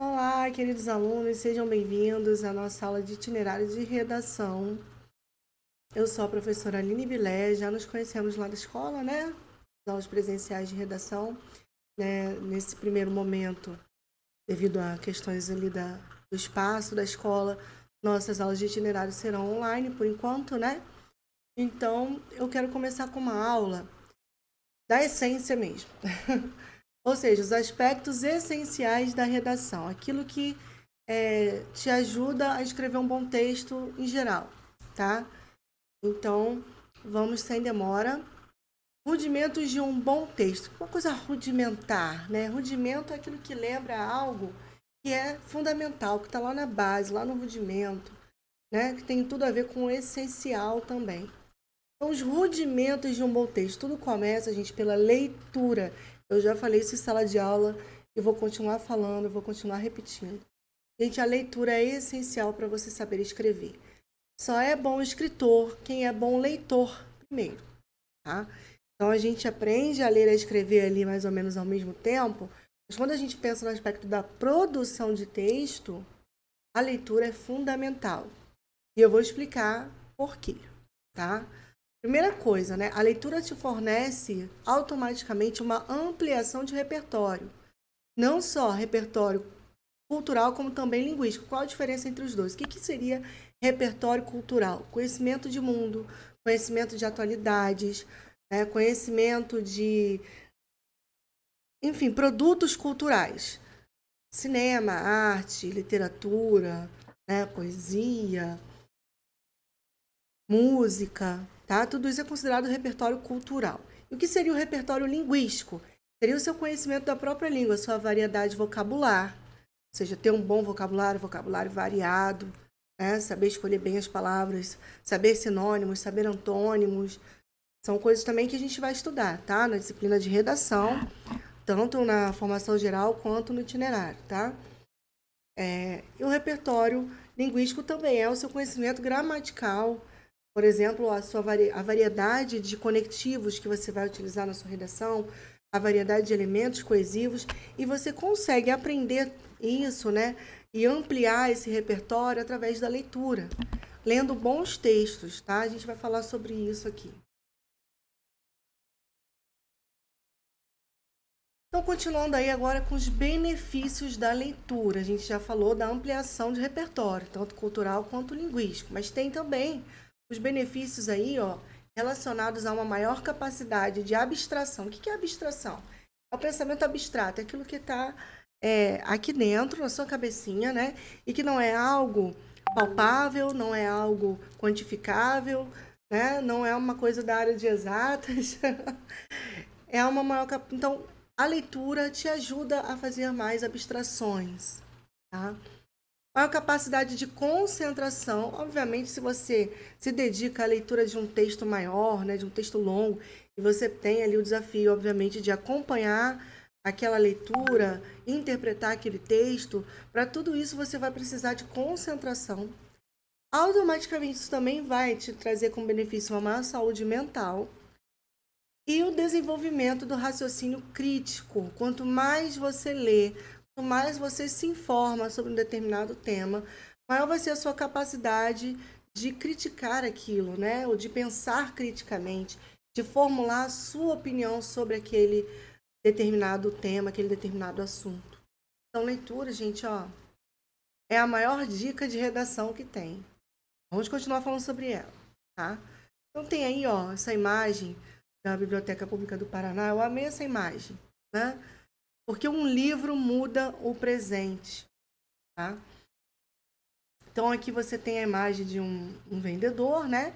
Olá, queridos alunos, sejam bem-vindos à nossa aula de itinerário de redação. Eu sou a professora Aline Bilé, já nos conhecemos lá da escola, né? Aulas presenciais de redação, né? Nesse primeiro momento, devido a questões ali do espaço da escola, nossas aulas de itinerário serão online por enquanto, né? Então, eu quero começar com uma aula da essência mesmo. Ou seja, os aspectos essenciais da redação, aquilo que te ajuda a escrever um bom texto em geral, tá? Então, vamos sem demora. Rudimentos de um bom texto. Uma coisa rudimentar, né? Rudimento é aquilo que lembra algo que é fundamental, que está lá na base, lá no rudimento, né? Que tem tudo a ver com o essencial também. Então, os rudimentos de um bom texto. Tudo começa, gente, pela leitura. Eu já falei isso em sala de aula e vou continuar falando, vou continuar repetindo. Gente, a leitura é essencial para você saber escrever. Só é bom escritor quem é bom leitor primeiro, tá? Então, a gente aprende a ler e a escrever ali mais ou menos ao mesmo tempo, mas quando a gente pensa no aspecto da produção de texto, a leitura é fundamental. E eu vou explicar por quê, tá? Primeira coisa, né? A leitura te fornece automaticamente uma ampliação de repertório. Não só repertório cultural, como também linguístico. Qual a diferença entre os dois? O que seria repertório cultural? Conhecimento de mundo, conhecimento de atualidades, né? Conhecimento de, enfim, produtos culturais. Cinema, arte, literatura, né? Poesia, música, tá? Tudo isso é considerado repertório cultural. E o que seria o repertório linguístico? Seria o seu conhecimento da própria língua, a sua variedade vocabular, ou seja, ter um bom vocabulário, vocabulário variado, né? Saber escolher bem as palavras, saber sinônimos, saber antônimos. São coisas também que a gente vai estudar, tá? Na disciplina de redação, tanto na formação geral quanto no itinerário, tá? E o repertório linguístico também é o seu conhecimento gramatical, por exemplo, a variedade de conectivos que você vai utilizar na sua redação, a variedade de elementos coesivos, e você consegue aprender isso, né? E ampliar esse repertório através da leitura, lendo bons textos, tá? A gente vai falar sobre isso aqui. Então, continuando aí agora com os benefícios da leitura. A gente já falou da ampliação de repertório, tanto cultural quanto linguístico, mas tem também os benefícios aí, ó, relacionados a uma maior capacidade de abstração. O que é abstração? É o pensamento abstrato, é aquilo que está aqui dentro, na sua cabecinha, né? E que não é algo palpável, não é algo quantificável, né? Não é uma coisa da área de exatas. É uma maior. Então, a leitura te ajuda a fazer mais abstrações, tá? Maior capacidade de concentração, obviamente, se você se dedica à leitura de um texto maior, né, de um texto longo, e você tem ali o desafio, obviamente, de acompanhar aquela leitura, interpretar aquele texto, para tudo isso você vai precisar de concentração. Automaticamente, isso também vai te trazer como benefício uma maior saúde mental, e o desenvolvimento do raciocínio crítico. Quanto mais você lê, quanto mais você se informa sobre um determinado tema, maior vai ser a sua capacidade de criticar aquilo, né? Ou de pensar criticamente, de formular a sua opinião sobre aquele determinado tema, aquele determinado assunto. Então, leitura, gente, ó, é a maior dica de redação que tem. Vamos continuar falando sobre ela, tá? Então tem aí, ó, essa imagem da Biblioteca Pública do Paraná. Eu amei essa imagem, né? Porque um livro muda o presente, tá? Então aqui você tem a imagem de um vendedor, né?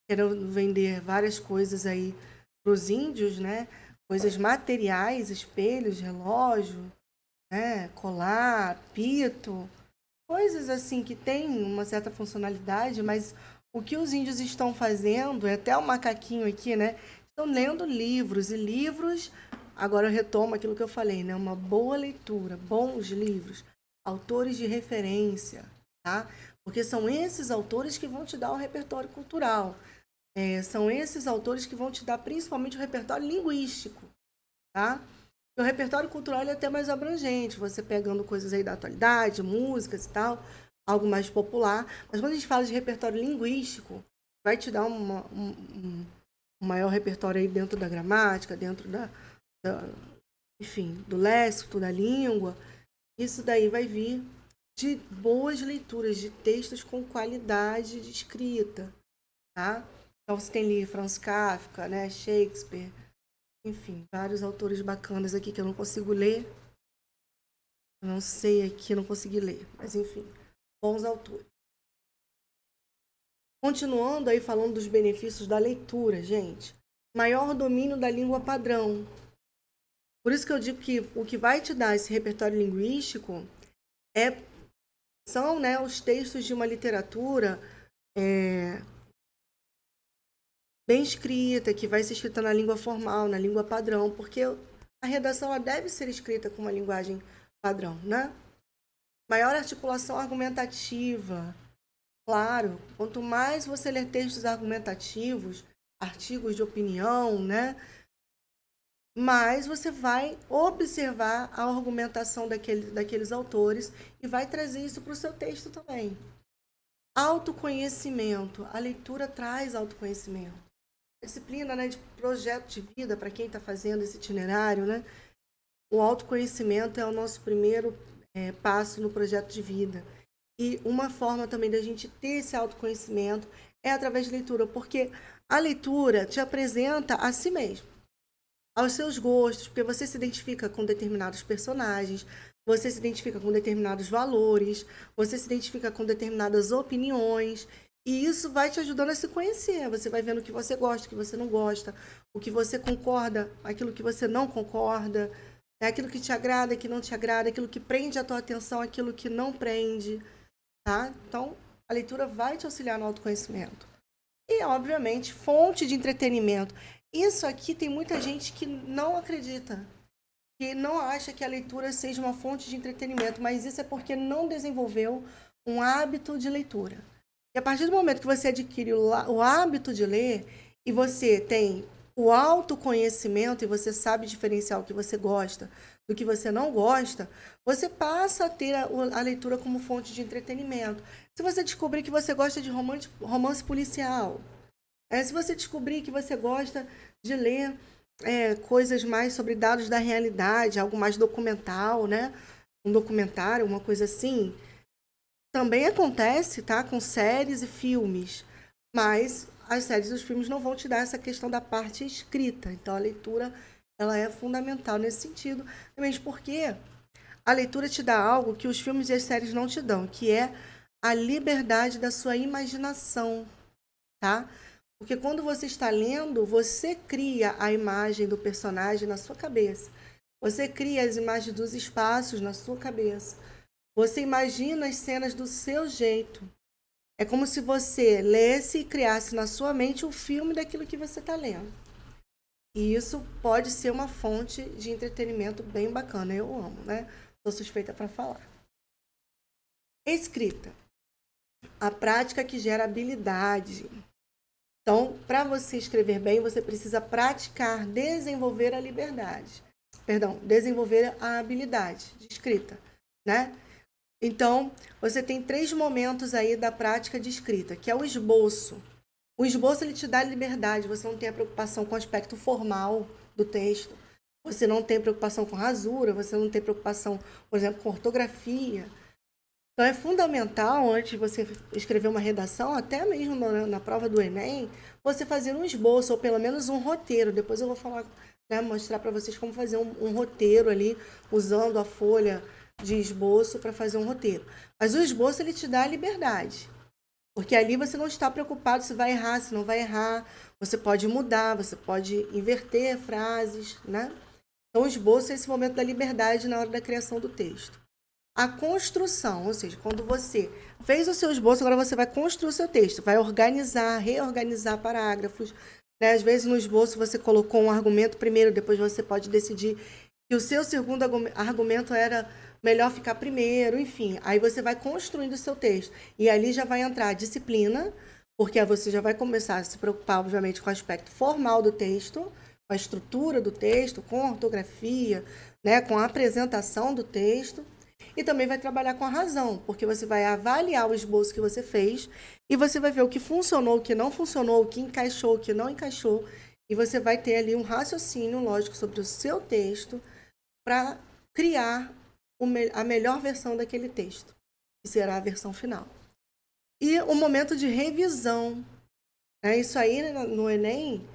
Querendo vender várias coisas aí para os índios, né? Coisas materiais, espelhos, relógio, né? Colar, pito, coisas assim que têm uma certa funcionalidade, mas o que os índios estão fazendo, é até o macaquinho aqui, né? Estão lendo livros e livros. Agora eu retomo aquilo que eu falei, né? Uma boa leitura, bons livros, autores de referência, tá? Porque são esses autores que vão te dar o repertório cultural. São esses autores que vão te dar principalmente o repertório linguístico, tá? O repertório cultural é até mais abrangente, você pegando coisas aí da atualidade, músicas e tal, algo mais popular. Mas quando a gente fala de repertório linguístico, vai te dar um maior repertório aí dentro da gramática, dentro enfim, do léxico, da língua. Isso daí vai vir de boas leituras, de textos com qualidade de escrita, tá? Então você tem ali Franz Kafka, né, Shakespeare, enfim, vários autores bacanas aqui que eu não consigo ler. Eu não sei aqui, não consegui ler, mas enfim, bons autores. Continuando aí falando dos benefícios da leitura, gente. Maior domínio da língua padrão. Por isso que eu digo que o que vai te dar esse repertório linguístico são, né, os textos de uma literatura bem escrita, que vai ser escrita na língua formal, na língua padrão, porque a redação ela deve ser escrita com uma linguagem padrão, né? Maior articulação argumentativa. Claro, quanto mais você ler textos argumentativos, artigos de opinião, né? Mais você vai observar a argumentação daqueles autores e vai trazer isso para o seu texto também. Autoconhecimento. A leitura traz autoconhecimento. Disciplina, né, de projeto de vida, para quem está fazendo esse itinerário, né? O autoconhecimento é o nosso primeiro passo no projeto de vida. E uma forma também da gente ter esse autoconhecimento é através de leitura, porque a leitura te apresenta a si mesmo, aos seus gostos, porque você se identifica com determinados personagens, você se identifica com determinados valores, você se identifica com determinadas opiniões, e isso vai te ajudando a se conhecer. Você vai vendo o que você gosta, o que você não gosta, o que você concorda, aquilo que você não concorda, aquilo que te agrada, que não te agrada, aquilo que prende a tua atenção, aquilo que não prende, tá? Então, a leitura vai te auxiliar no autoconhecimento. E, obviamente, fonte de entretenimento. Isso aqui tem muita gente que não acredita, que não acha que a leitura seja uma fonte de entretenimento, mas isso é porque não desenvolveu um hábito de leitura. E a partir do momento que você adquire o hábito de ler e você tem o autoconhecimento e você sabe diferenciar o que você gosta do que você não gosta, você passa a ter a leitura como fonte de entretenimento. Se você descobrir que você gosta de romance policial, se você descobrir que você gosta de ler coisas mais sobre dados da realidade, algo mais documental, né? Um documentário, uma coisa assim. Também acontece, tá? Com séries e filmes. Mas as séries e os filmes não vão te dar essa questão da parte escrita. Então, a leitura ela é fundamental nesse sentido. Mesmo porque a leitura te dá algo que os filmes e as séries não te dão, que é a liberdade da sua imaginação, tá? Porque quando você está lendo, você cria a imagem do personagem na sua cabeça. Você cria as imagens dos espaços na sua cabeça. Você imagina as cenas do seu jeito. É como se você lesse e criasse na sua mente um filme daquilo que você está lendo. E isso pode ser uma fonte de entretenimento bem bacana. Eu amo, né? Sou suspeita para falar. Escrita. A prática que gera habilidade. Então, para você escrever bem, você precisa praticar, desenvolver a liberdade. Desenvolver a habilidade de escrita, né? Então, você tem 3 momentos aí da prática de escrita, que é o esboço. O esboço, ele te dá liberdade, você não tem a preocupação com o aspecto formal do texto, você não tem preocupação com rasura, você não tem preocupação, por exemplo, com ortografia. Então, é fundamental, antes de você escrever uma redação, até mesmo na prova do Enem, você fazer um esboço, ou pelo menos um roteiro. Depois eu vou falar, né, mostrar para vocês como fazer um roteiro ali, usando a folha de esboço para fazer um roteiro. Mas o esboço, ele te dá a liberdade. Porque ali você não está preocupado se vai errar, se não vai errar. Você pode mudar, você pode inverter frases, né? Então, o esboço é esse momento da liberdade na hora da criação do texto. A construção, ou seja, quando você fez o seu esboço, agora você vai construir o seu texto, vai organizar, reorganizar parágrafos. Né? Às vezes no esboço você colocou um argumento primeiro, depois você pode decidir que o seu segundo argumento era melhor ficar primeiro, enfim. Aí você vai construindo o seu texto. E ali já vai entrar a disciplina, porque aí você já vai começar a se preocupar, obviamente, com o aspecto formal do texto, a estrutura do texto, com a ortografia, né, com a apresentação do texto. E também vai trabalhar com a razão, porque você vai avaliar o esboço que você fez e você vai ver o que funcionou, o que não funcionou, o que encaixou, o que não encaixou. E você vai ter ali um raciocínio lógico sobre o seu texto para criar a melhor versão daquele texto, que será a versão final. E o momento de revisão. Isso aí no Enem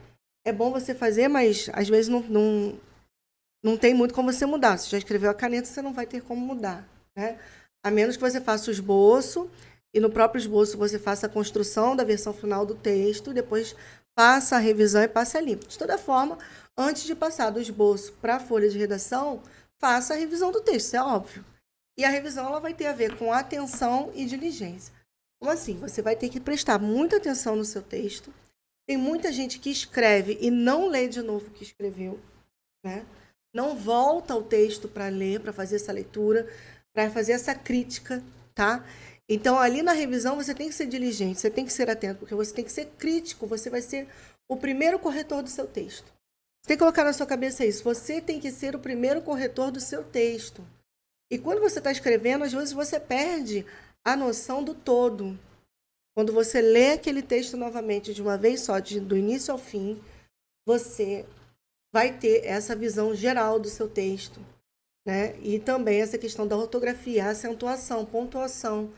é bom você fazer, mas às vezes não tem muito como você mudar. Você já escreveu a caneta, você não vai ter como mudar, né? A menos que você faça o esboço e no próprio esboço você faça a construção da versão final do texto, depois passa a revisão e passa limpo. De toda forma, antes de passar do esboço para a folha de redação, faça a revisão do texto, isso é óbvio. E a revisão ela vai ter a ver com atenção e diligência. Como assim? Você vai ter que prestar muita atenção no seu texto. Tem muita gente que escreve e não lê de novo o que escreveu, né? Não volta ao texto para ler, para fazer essa leitura, para fazer essa crítica, tá? Então, ali na revisão, você tem que ser diligente, você tem que ser atento, porque você tem que ser crítico, você vai ser o primeiro corretor do seu texto. Você tem que colocar na sua cabeça isso, você tem que ser o primeiro corretor do seu texto. E quando você está escrevendo, às vezes você perde a noção do todo. Quando você lê aquele texto novamente de uma vez só, do início ao fim, você vai ter essa visão geral do seu texto, né? E também essa questão da ortografia, a acentuação, pontuação.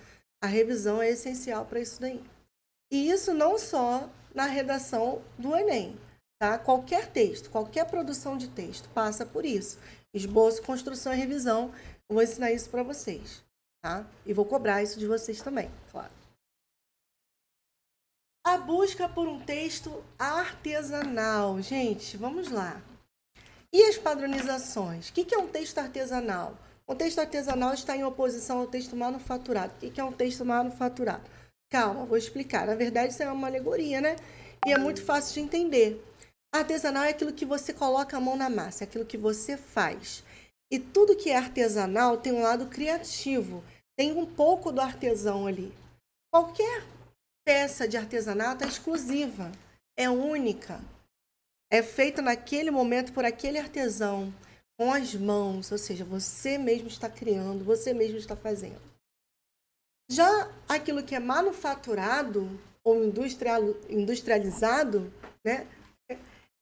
A revisão é essencial para isso daí. E isso não só na redação do Enem, tá? Qualquer texto, qualquer produção de texto passa por isso. Esboço, construção e revisão. Eu vou ensinar isso para vocês, tá? E vou cobrar isso de vocês também, claro. A busca por um texto artesanal. Gente, vamos lá. E as padronizações? O que é um texto artesanal? Um texto artesanal está em oposição ao texto manufaturado. O que é um texto manufaturado? Calma, vou explicar. Na verdade, isso é uma alegoria, né? E é muito fácil de entender. Artesanal é aquilo que você coloca a mão na massa, é aquilo que você faz. E tudo que é artesanal tem um lado criativo, tem um pouco do artesão ali. Qualquer peça de artesanato é exclusiva, é única, é feita naquele momento por aquele artesão, com as mãos, ou seja, você mesmo está criando, você mesmo está fazendo. Já aquilo que é manufaturado ou industrializado, né,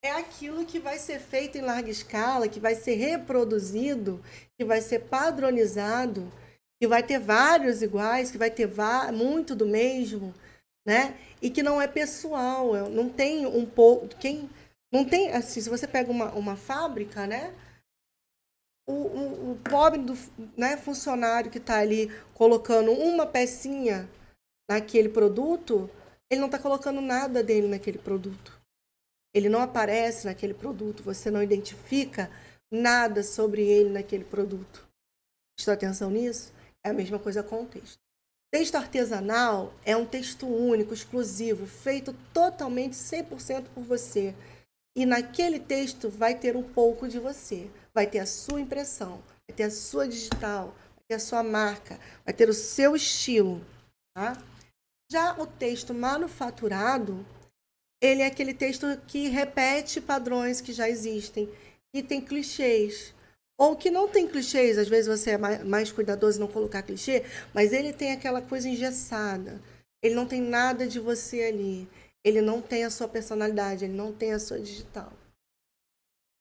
é aquilo que vai ser feito em larga escala, que vai ser reproduzido, que vai ser padronizado, que vai ter vários iguais, que vai ter muito do mesmo, né? E que não é pessoal, não tem um pouco. Não tem, assim, se você pega uma fábrica, né? O pobre né, funcionário que está ali colocando uma pecinha naquele produto, ele não está colocando nada dele naquele produto. Ele não aparece naquele produto, você não identifica nada sobre ele naquele produto. Prestou atenção nisso? É a mesma coisa com o texto. Texto artesanal é um texto único, exclusivo, feito totalmente 100% por você. E naquele texto vai ter um pouco de você. Vai ter a sua impressão, vai ter a sua digital, vai ter a sua marca, vai ter o seu estilo. Tá? Já o texto manufaturado, ele é aquele texto que repete padrões que já existem, que tem clichês. Ou que não tem clichês, às vezes você é mais cuidadoso em não colocar clichê, mas ele tem aquela coisa engessada. Ele não tem nada de você ali. Ele não tem a sua personalidade, ele não tem a sua digital.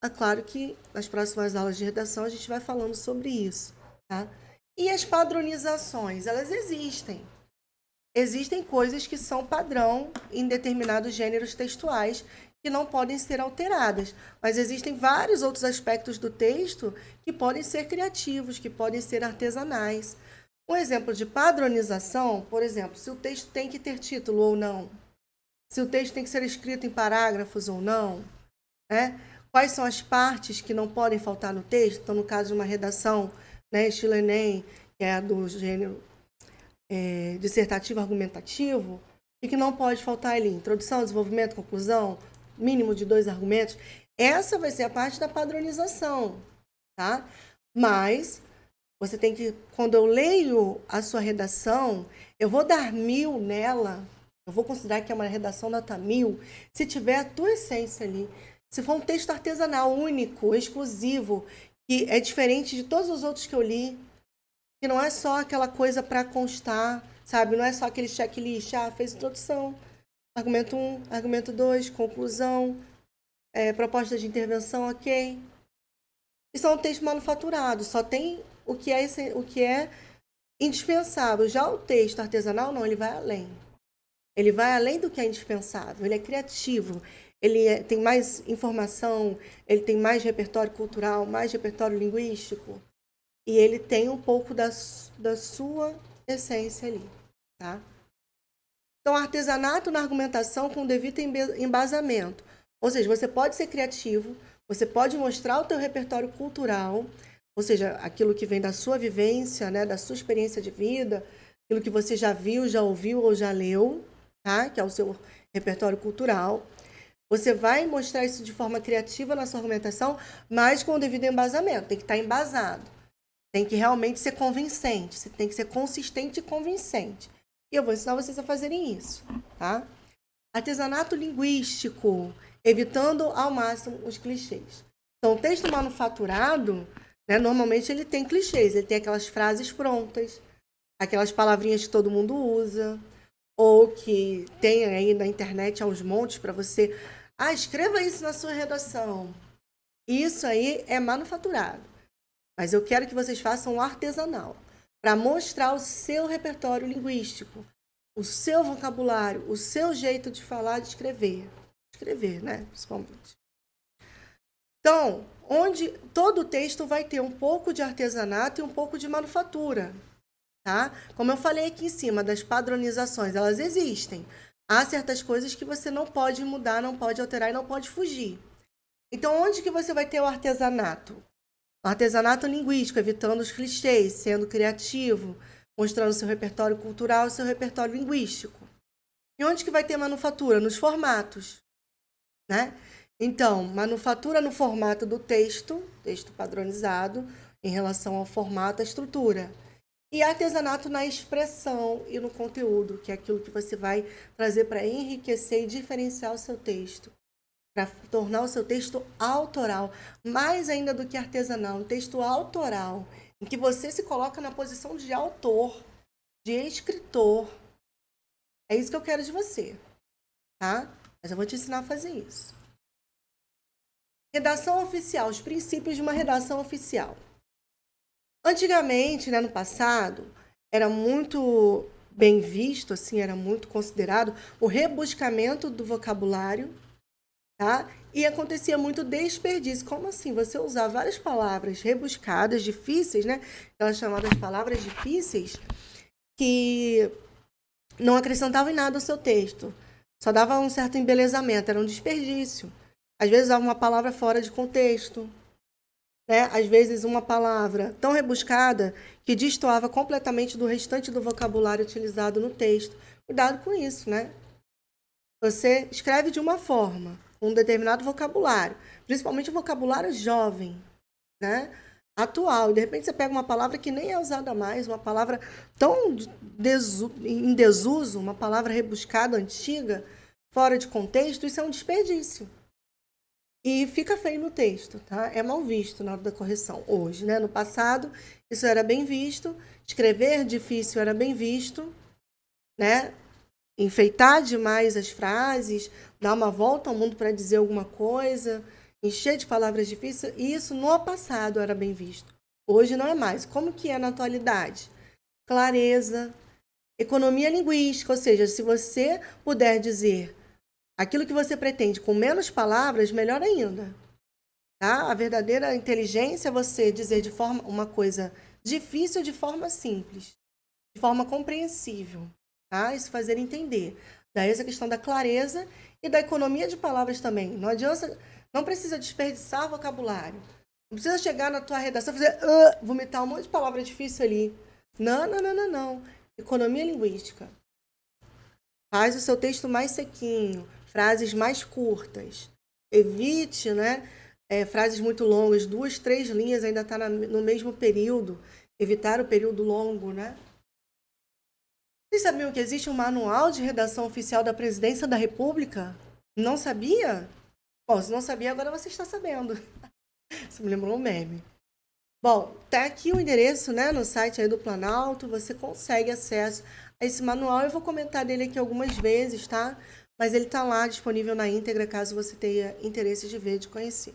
É claro que nas próximas aulas de redação a gente vai falando sobre isso. Tá? E as padronizações, elas existem. Existem coisas que são padrão em determinados gêneros textuais que não podem ser alteradas, mas existem vários outros aspectos do texto que podem ser criativos, que podem ser artesanais. Um exemplo de padronização, por exemplo, se o texto tem que ter título ou não, se o texto tem que ser escrito em parágrafos ou não, né? Quais são as partes que não podem faltar no texto? Então, no caso de uma redação, né, estilo Enem, que é do gênero dissertativo argumentativo, e que não pode faltar ali? Introdução, desenvolvimento, conclusão, mínimo de 2 argumentos. Essa vai ser a parte da padronização, tá? Mas você tem que, quando eu leio a sua redação, eu vou dar 1000 nela, eu vou considerar que é uma redação nota 1000, se tiver a tua essência ali. Se for um texto artesanal, único, exclusivo, que é diferente de todos os outros que eu li, que não é só aquela coisa para constar, sabe? Não é só aquele checklist, fez introdução, argumento 1, argumento 2, conclusão, proposta de intervenção, ok. Isso é um texto manufaturado, só tem o que é indispensável. Já o texto artesanal, não, ele vai além. Ele vai além do que é indispensável, ele é criativo, tem mais informação, ele tem mais repertório cultural, mais repertório linguístico, e ele tem um pouco da sua essência ali, tá? Então, artesanato na argumentação com devido embasamento. Ou seja, você pode ser criativo, você pode mostrar o teu repertório cultural, ou seja, aquilo que vem da sua vivência, né, da sua experiência de vida, aquilo que você já viu, já ouviu ou já leu, tá? Que é o seu repertório cultural. Você vai mostrar isso de forma criativa na sua argumentação, mas com o devido embasamento. Tem que estar embasado. Tem que realmente ser convincente. Você tem que ser consistente e convincente. E eu vou ensinar vocês a fazerem isso, tá? Artesanato linguístico, evitando ao máximo os clichês. Então, o texto manufaturado, né, normalmente ele tem clichês. Ele tem aquelas frases prontas, aquelas palavrinhas que todo mundo usa, ou que tem aí na internet aos montes para você... escreva isso na sua redação. Isso aí é manufaturado. Mas eu quero que vocês façam o artesanal, para mostrar o seu repertório linguístico, o seu vocabulário, o seu jeito de falar, de escrever. Escrever, né? Principalmente. Então, onde todo o texto vai ter um pouco de artesanato e um pouco de manufatura. Tá? Como eu falei aqui em cima das padronizações, elas existem. Há certas coisas que você não pode mudar, não pode alterar e não pode fugir. Então, onde que você vai ter o artesanato? O artesanato linguístico, evitando os clichês, sendo criativo, mostrando seu repertório cultural e seu repertório linguístico. E onde que vai ter manufatura? Nos formatos, né? Então, manufatura no formato do texto padronizado, em relação ao formato, à estrutura. E artesanato na expressão e no conteúdo, que é aquilo que você vai trazer para enriquecer e diferenciar o seu texto, para tornar o seu texto autoral, mais ainda do que artesanal, um texto autoral, em que você se coloca na posição de autor, de escritor. É isso que eu quero de você, tá? Mas eu vou te ensinar a fazer isso. Redação oficial, os princípios de uma redação oficial. Antigamente, né, no passado, era muito bem visto, assim, era muito considerado o rebuscamento do vocabulário, tá? E acontecia muito desperdício. Como assim? Você usar várias palavras rebuscadas, difíceis, né? Aquelas chamadas palavras difíceis, que não acrescentavam em nada ao seu texto. Só dava um certo embelezamento, era um desperdício. Às vezes usava uma palavra fora de contexto, né? Às vezes uma palavra tão rebuscada que destoava completamente do restante do vocabulário utilizado no texto. Cuidado com isso, né? Você escreve de uma forma, um determinado vocabulário, principalmente o vocabulário jovem, né? Atual. E de repente você pega uma palavra que nem é usada mais, uma palavra tão em desuso, uma palavra rebuscada, antiga, fora de contexto, isso é um desperdício. E fica feio no texto, tá? É mal visto na hora da correção hoje, né? No passado, isso era bem visto. Escrever difícil era bem visto, né? Enfeitar demais as frases, dar uma volta ao mundo para dizer alguma coisa, encher de palavras difíceis, isso no passado era bem visto. Hoje não é mais. Como que é na atualidade? Clareza, economia linguística, ou seja, se você puder dizer aquilo que você pretende com menos palavras, melhor ainda. Tá? A verdadeira inteligência é você dizer de forma uma coisa difícil de forma simples, de forma compreensível. Tá? Isso fazer entender. Daí essa questão da clareza e da economia de palavras também. Não adianta, não precisa desperdiçar vocabulário. Não precisa chegar na tua redação e fazer vomitar um monte de palavra difícil ali. Não, não, não, não, não. Economia linguística. Faz o seu texto mais sequinho, frases mais curtas. Evite, né, frases muito longas, 2, 3 linhas ainda está no mesmo período. Evitar o período longo, né? Vocês sabiam que existe um manual de redação oficial da Presidência da República? Não sabia? Bom, se não sabia, agora você está sabendo. Você me lembrou um meme. Bom, tá aqui o endereço, né, no site aí do Planalto, você consegue acesso a esse manual. Eu vou comentar dele aqui algumas vezes, tá? Mas ele tá lá disponível na íntegra, caso você tenha interesse de ver, de conhecer.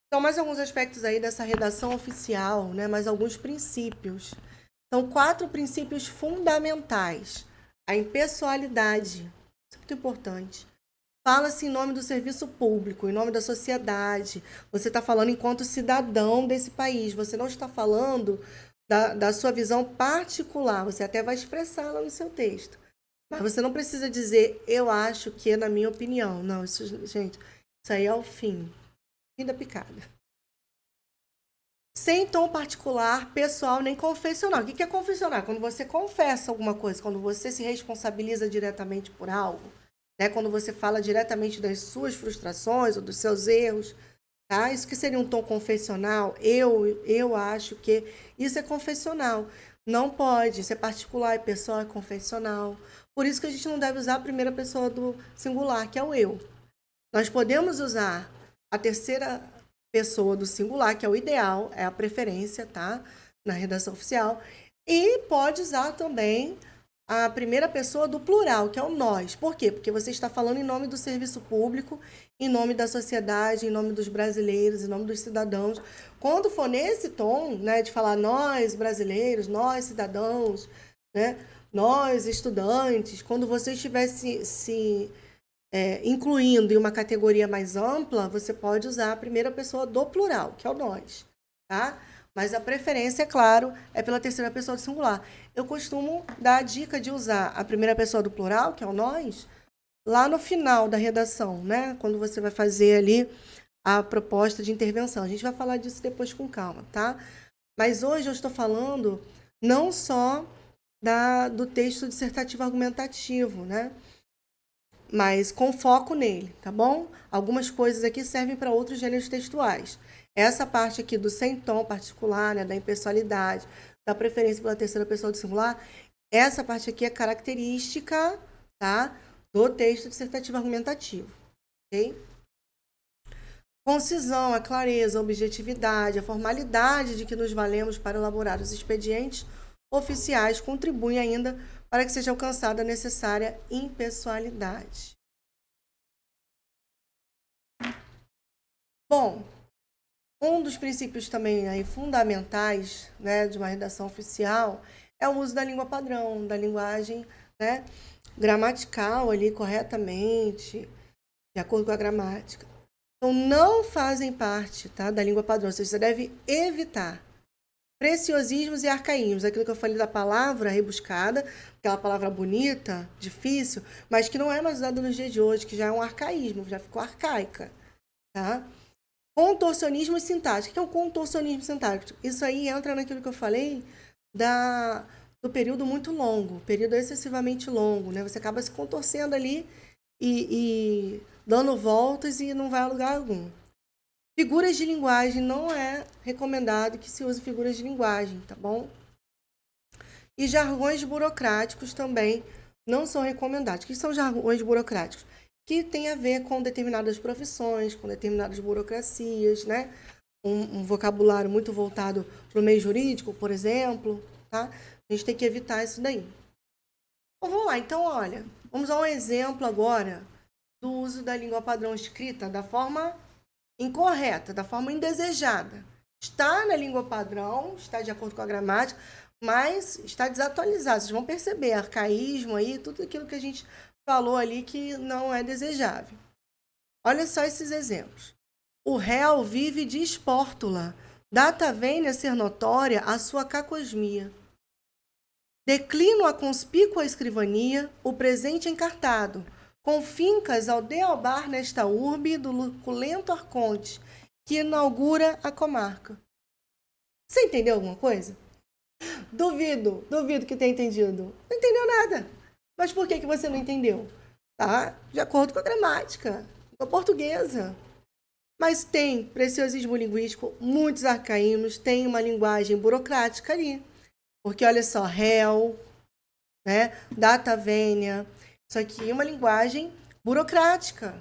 Então, mais alguns aspectos aí dessa redação oficial, né? Mais alguns princípios. São 4 princípios fundamentais. A impessoalidade, isso é muito importante. Fala-se em nome do serviço público, em nome da sociedade. Você está falando enquanto cidadão desse país. Você não está falando da sua visão particular. Você até vai expressá-la no seu texto. Mas você não precisa dizer, eu acho que, na minha opinião. Não, isso, gente, isso aí é o fim. Fim da picada. Sem tom particular, pessoal, nem confessional. O que é confessional? Quando você confessa alguma coisa, quando você se responsabiliza diretamente por algo, né? Quando você fala diretamente das suas frustrações ou dos seus erros, tá? Isso que seria um tom confessional. Eu acho que isso é confessional. Não pode, isso é particular, é pessoal, é confessional. Por isso que a gente não deve usar a primeira pessoa do singular, que é o eu. Nós podemos usar a terceira pessoa do singular, que é o ideal, é a preferência, tá? Na redação oficial. E pode usar também a primeira pessoa do plural, que é o nós. Por quê? Porque você está falando em nome do serviço público, em nome da sociedade, em nome dos brasileiros, em nome dos cidadãos. Quando for nesse tom, né, de falar nós brasileiros, nós cidadãos, né, nós estudantes, quando você estiver se incluindo em uma categoria mais ampla, você pode usar a primeira pessoa do plural, que é o nós, tá? Mas a preferência, é claro, é pela terceira pessoa do singular. Eu costumo dar a dica de usar a primeira pessoa do plural, que é o nós, lá no final da redação, né? Quando você vai fazer ali a proposta de intervenção. A gente vai falar disso depois com calma, tá? Mas hoje eu estou falando não só do texto dissertativo argumentativo, né? Mas com foco nele, tá bom? Algumas coisas aqui servem para outros gêneros textuais. Essa parte aqui do sem tom particular, né, da impessoalidade, da preferência pela terceira pessoa do singular, essa parte aqui é característica, tá, do texto dissertativo argumentativo, ok? Concisão, a clareza, a objetividade, a formalidade de que nos valemos para elaborar os expedientes oficiais contribuem ainda para que seja alcançada a necessária impessoalidade. Bom, um dos princípios também aí fundamentais, né, de uma redação oficial é o uso da língua padrão, da linguagem, né, gramatical ali corretamente, de acordo com a gramática. Então, não fazem parte, tá, da língua padrão, ou seja, você deve evitar preciosismos e arcaísmos, aquilo que eu falei da palavra rebuscada, aquela palavra bonita, difícil, mas que não é mais usada nos dias de hoje, que já é um arcaísmo, já ficou arcaica, tá? Contorcionismo sintático. O que é um contorcionismo sintático? Isso aí entra naquilo que eu falei do período muito longo, período excessivamente longo, né? Você acaba se contorcendo ali e dando voltas e não vai a lugar algum. Figuras de linguagem, não é recomendado que se use figuras de linguagem, tá bom? E jargões burocráticos também não são recomendados. O que são jargões burocráticos? Que tem a ver com determinadas profissões, com determinadas burocracias, né? Um vocabulário muito voltado para o meio jurídico, por exemplo, tá? A gente tem que evitar isso daí. Bom, vamos lá, então, olha, vamos a um exemplo agora do uso da língua padrão escrita da forma incorreta, da forma indesejada. Está na língua padrão, está de acordo com a gramática, mas está desatualizado. Vocês vão perceber arcaísmo aí, tudo aquilo que a gente falou ali que não é desejável. Olha só esses exemplos. O réu vive de espórtula. Data vênia ser notória a sua cacosmia. Declino a conspícua escrivania, o presente encartado, com fincas ao dealbar nesta urbe do luculento arconte, que inaugura a comarca. Você entendeu alguma coisa? Duvido que tenha entendido. Não entendeu nada. Mas por que você não entendeu? Tá? De acordo com a gramática, a portuguesa. Mas tem preciosismo linguístico, muitos arcaísmos, tem uma linguagem burocrática ali. Porque, olha só, réu, né? Data vênia. Isso aqui é uma linguagem burocrática.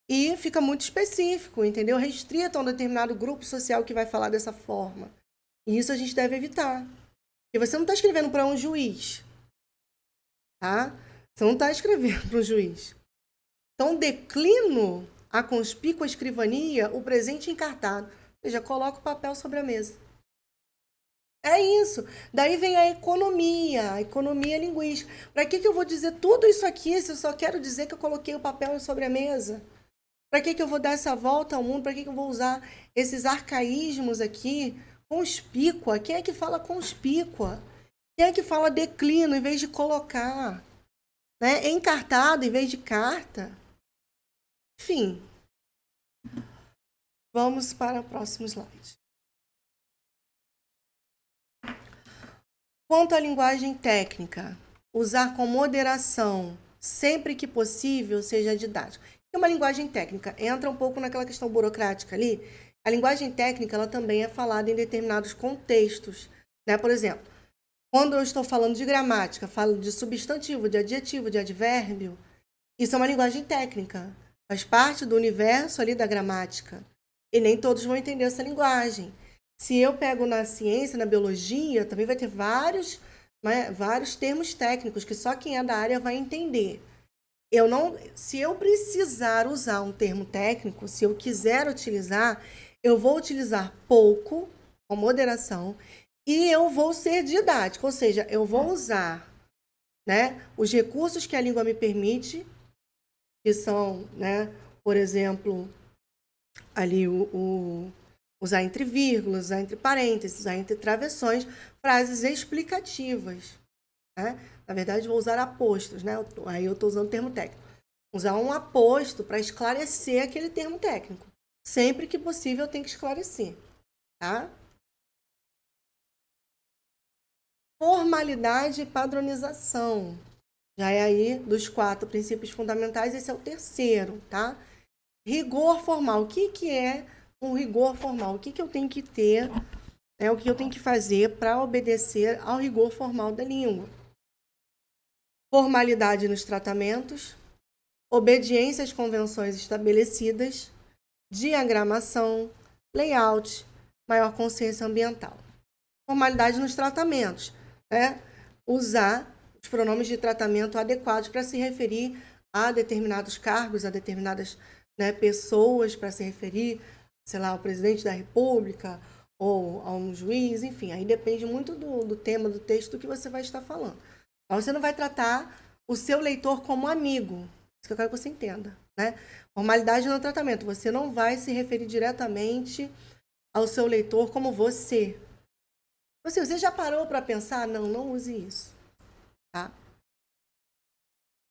e fica muito específico, entendeu? Restrito a um determinado grupo social que vai falar dessa forma. E isso a gente deve evitar. E você não está escrevendo para um juiz, tá? Você não está escrevendo para um juiz. Então, declino a conspícua escrivania o presente encartado. Ou seja, coloca o papel sobre a mesa. É isso. Daí vem a economia linguística. Para que eu vou dizer tudo isso aqui se eu só quero dizer que eu coloquei o papel sobre a mesa? Para que eu vou dar essa volta ao mundo? Para que eu vou usar esses arcaísmos aqui? Conspícua. Quem é que fala conspícua? Quem é que fala declino em vez de colocar? Né? Encartado em vez de carta? Enfim. Vamos para o próximo slide. Quanto à linguagem técnica, usar com moderação, sempre que possível, seja didático. É uma linguagem técnica, entra um pouco naquela questão burocrática ali. A linguagem técnica, ela também é falada em determinados contextos, né? Por exemplo, quando eu estou falando de gramática, falo de substantivo, de adjetivo, de advérbio, isso é uma linguagem técnica, faz parte do universo ali da gramática. E nem todos vão entender essa linguagem. Se eu pego na ciência, na biologia, também vai ter vários termos técnicos que só quem é da área vai entender. Se eu precisar usar um termo técnico, se eu quiser utilizar, eu vou utilizar pouco, com moderação, e eu vou ser didático, ou seja, eu vou usar, né, os recursos que a língua me permite, que são, né, por exemplo, ali usar entre vírgulas, usar entre parênteses, usar entre travessões, frases explicativas. Né? Na verdade, vou usar apostos, né? Aí eu estou usando o termo técnico. Usar um aposto para esclarecer aquele termo técnico. Sempre que possível, eu tenho que esclarecer. Tá? Formalidade e padronização. Já é aí dos 4 princípios fundamentais, esse é o terceiro, tá? Rigor formal. O que é um rigor formal? O que eu tenho que ter, o que eu tenho que fazer para obedecer ao rigor formal da língua? Formalidade nos tratamentos, obediência às convenções estabelecidas, diagramação, layout, maior consciência ambiental. Formalidade nos tratamentos, né? Usar os pronomes de tratamento adequados para se referir a determinados cargos, a determinadas, né, pessoas, para se referir, sei lá, ao presidente da República ou a um juiz, enfim, aí depende muito do tema, do texto que você vai estar falando. Então, você não vai tratar o seu leitor como amigo, isso que eu quero que você entenda, né? Formalidade no tratamento, você não vai se referir diretamente ao seu leitor como você. Você já parou para pensar? Não use isso, tá?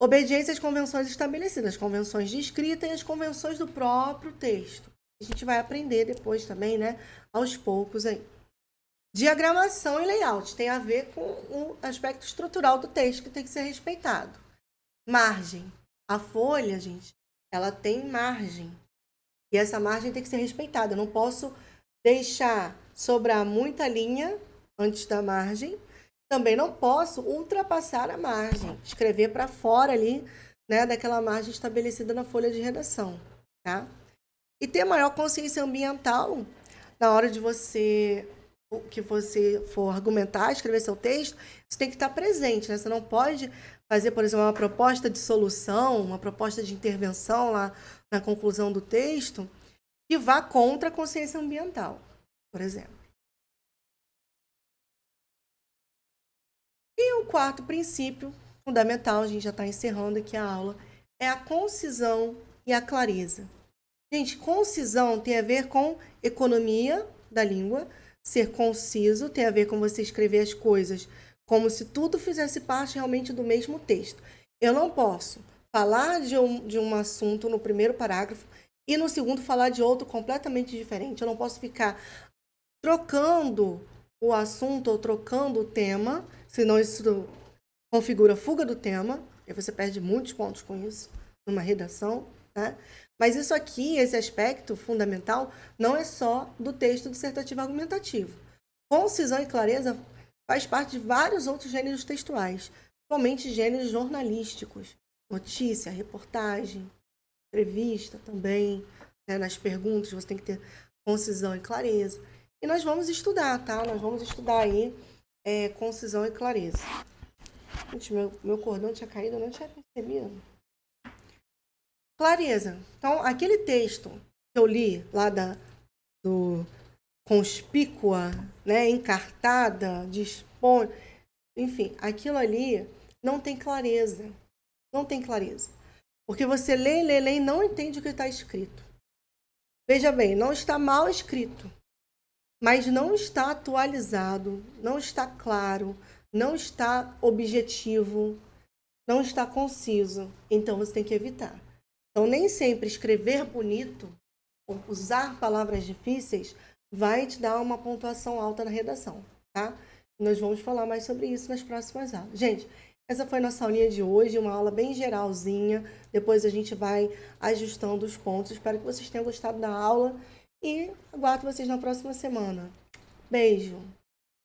Obediência às convenções estabelecidas, as convenções de escrita e as convenções do próprio texto. A gente vai aprender depois também, né? Aos poucos aí. Diagramação e layout tem a ver com o aspecto estrutural do texto que tem que ser respeitado. Margem. A folha, gente, ela tem margem. E essa margem tem que ser respeitada. Eu não posso deixar sobrar muita linha antes da margem. Também não posso ultrapassar a margem, escrever para fora ali, né, daquela margem estabelecida na folha de redação, tá? E ter maior consciência ambiental na hora de você for argumentar, escrever seu texto, você tem que estar presente, né? Você não pode fazer, por exemplo, uma proposta de solução, uma proposta de intervenção lá na conclusão do texto que vá contra a consciência ambiental, por exemplo. E o 4º princípio fundamental, a gente já está encerrando aqui a aula, é a concisão e a clareza. Gente, concisão tem a ver com economia da língua, ser conciso tem a ver com você escrever as coisas como se tudo fizesse parte realmente do mesmo texto. Eu não posso falar de um assunto no primeiro parágrafo e no segundo falar de outro completamente diferente. Eu não posso ficar trocando o assunto ou trocando o tema, senão isso configura fuga do tema, e você perde muitos pontos com isso numa redação, né? Mas isso aqui, esse aspecto fundamental, não é só do texto dissertativo argumentativo. Concisão e clareza faz parte de vários outros gêneros textuais, principalmente gêneros jornalísticos, notícia, reportagem, entrevista também, né? Nas perguntas você tem que ter concisão e clareza. E nós vamos estudar, tá? Nós vamos estudar aí concisão e clareza. Gente, meu cordão tinha caído, eu não tinha percebido. Clareza. Então, aquele texto que eu li lá do conspícua, né, encartada, dispõe, enfim, aquilo ali não tem clareza. Não tem clareza. Porque você lê e não entende o que está escrito. Veja bem, não está mal escrito, mas não está atualizado, não está claro, não está objetivo, não está conciso. Então você tem que evitar. Então nem sempre escrever bonito, ou usar palavras difíceis, vai te dar uma pontuação alta na redação, tá? Nós vamos falar mais sobre isso nas próximas aulas. Gente, essa foi a nossa aulinha de hoje, uma aula bem geralzinha. Depois a gente vai ajustando os pontos. Espero que vocês tenham gostado da aula e aguardo vocês na próxima semana. Beijo!